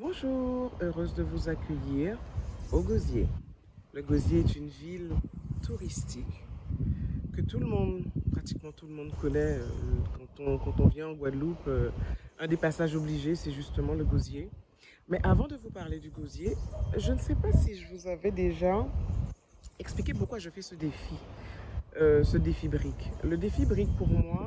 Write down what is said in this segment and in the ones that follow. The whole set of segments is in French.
Bonjour, heureuse de vous accueillir au Gosier. Le Gosier est une ville touristique que tout le monde, pratiquement tout le monde connaît. Quand on vient en Guadeloupe, un des passages obligés, c'est justement le Gosier. Mais avant de vous parler du Gosier, je ne sais pas si je vous avais déjà expliqué pourquoi je fais ce défi brique. Le défi brique pour moi,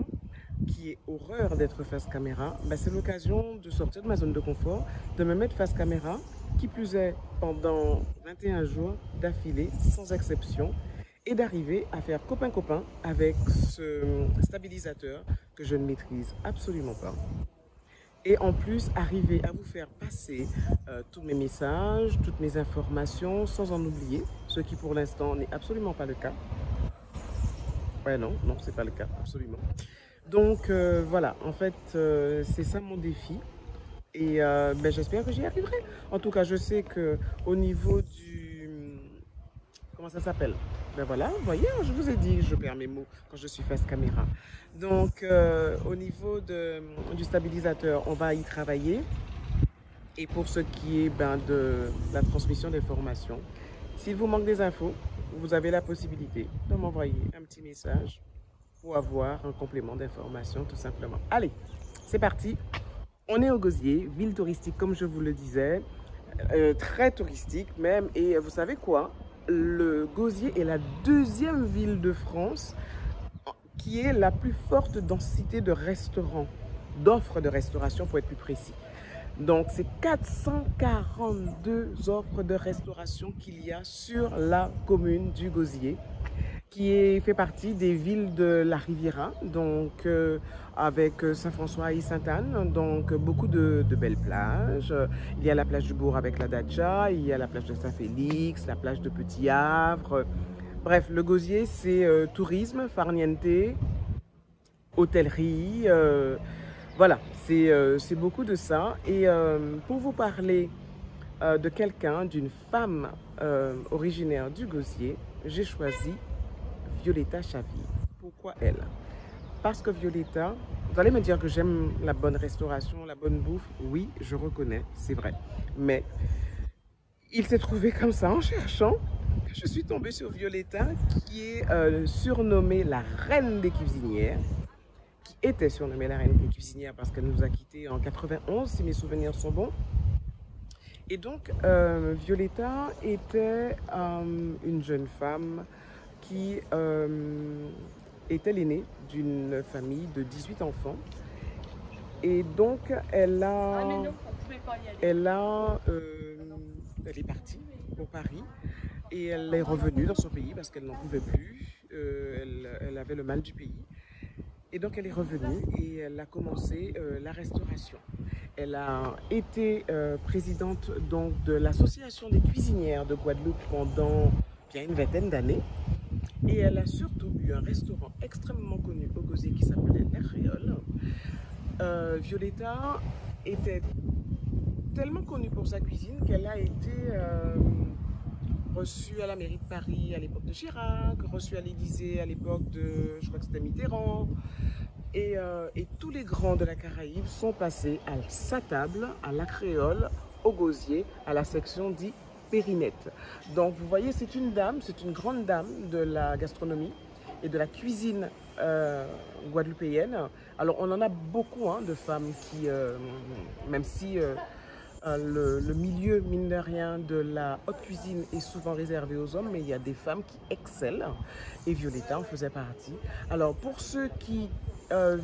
qui est horreur d'être face caméra, bah, c'est l'occasion de sortir de ma zone de confort, de me mettre face caméra, qui plus est pendant 21 jours d'affilée, sans exception, et d'arriver à faire copain-copain avec ce stabilisateur que je ne maîtrise absolument pas. Et en plus, arriver à vous faire passer tous mes messages, toutes mes informations, sans en oublier, ce qui pour l'instant n'est absolument pas le cas. Ouais, non, non, c'est pas le cas, absolument. Donc voilà, en fait, c'est ça mon défi. Et ben, j'espère que j'y arriverai. En tout cas, je sais que au niveau du... Comment ça s'appelle? Ben voilà, vous voyez, je vous ai dit, je perds mes mots quand je suis face caméra. Donc, au niveau du stabilisateur, on va y travailler. Et pour ce qui est ben, de la transmission d'informations, s'il vous manque des infos, vous avez la possibilité de m'envoyer un petit message pour avoir un complément d'information tout simplement. Allez, c'est parti. On est au Gosier, ville touristique comme je vous le disais, très touristique même. Et vous savez quoi? Le Gosier est la deuxième ville de France qui est la plus forte densité de restaurants, d'offres de restauration pour être plus précis. Donc, c'est 442 offres de restauration qu'il y a sur la commune du Gosier, fait partie des villes de la Riviera, donc avec Saint-François et Sainte-Anne, donc beaucoup de belles plages. Il y a la plage du Bourg avec la Dacha, il y a la plage de Saint-Félix, la plage de Petit Havre. Bref, le Gosier, c'est tourisme, farniente, hôtellerie, voilà, c'est beaucoup de ça. Et pour vous parler de quelqu'un, d'une femme originaire du Gosier, j'ai choisi Violetta Chaville. Pourquoi elle? Parce que Violetta, vous allez me dire que j'aime la bonne restauration, la bonne bouffe. Oui, je reconnais, c'est vrai. Mais il s'est trouvé comme ça en cherchant que je suis tombée sur Violetta, qui est surnommée la reine des cuisinières, qui était surnommée la reine des cuisinières parce qu'elle nous a quittés en 91, si mes souvenirs sont bons. Et donc, Violetta était une jeune femme qui était l'aînée d'une famille de 18 enfants. Et donc, elle est partie pour Paris et elle est revenue dans son pays parce qu'elle n'en pouvait plus. Elle avait le mal du pays. Et donc, elle est revenue et elle a commencé la restauration. Elle a été présidente donc, de l'association des cuisinières de Guadeloupe pendant bien une vingtaine d'années. Et elle a surtout eu un restaurant extrêmement connu au Gosier qui s'appelait La Créole. Violetta était tellement connue pour sa cuisine qu'elle a été reçue à la mairie de Paris à l'époque de Chirac, reçue à l'Élysée à l'époque de, je crois que c'était Mitterrand. Et tous les grands de la Caraïbe sont passés à sa table, à La Créole, au Gosier, à la section dite Périnette. Donc vous voyez, c'est une dame, c'est une grande dame de la gastronomie et de la cuisine guadeloupéenne. Alors on en a beaucoup hein, de femmes qui, même si le milieu, mine de rien, de la haute cuisine est souvent réservé aux hommes, mais il y a des femmes qui excellent et Violetta en faisait partie. Alors pour ceux qui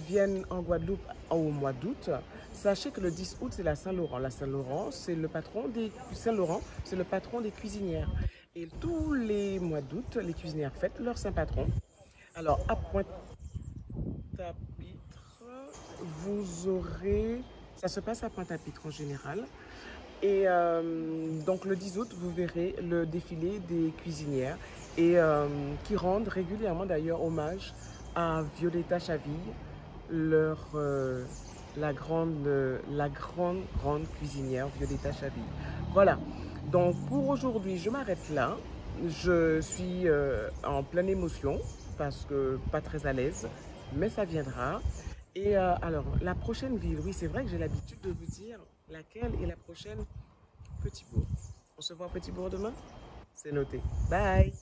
viennent en Guadeloupe au mois d'août, sachez que le 10 août, c'est la Saint-Laurent. La Saint-Laurent, c'est le patron des Saint-Laurent, c'est le patron des cuisinières. Et tous les mois d'août, les cuisinières fêtent leur Saint-Patron. Alors, à Pointe-à-Pitre, vous aurez... Ça se passe à Pointe-à-Pitre en général. Et donc, le 10 août, vous verrez le défilé des cuisinières et qui rendent régulièrement d'ailleurs hommage à Violetta Chaville, la grande cuisinière Violetta Chaville. Voilà, donc pour aujourd'hui, je m'arrête là. Je suis en pleine émotion parce que pas très à l'aise, mais ça viendra. Et alors, la prochaine ville, oui, c'est vrai que j'ai l'habitude de vous dire Laquelle est la prochaine? Petit Bourg. On se voit à Petit Bourg demain? C'est noté. Bye!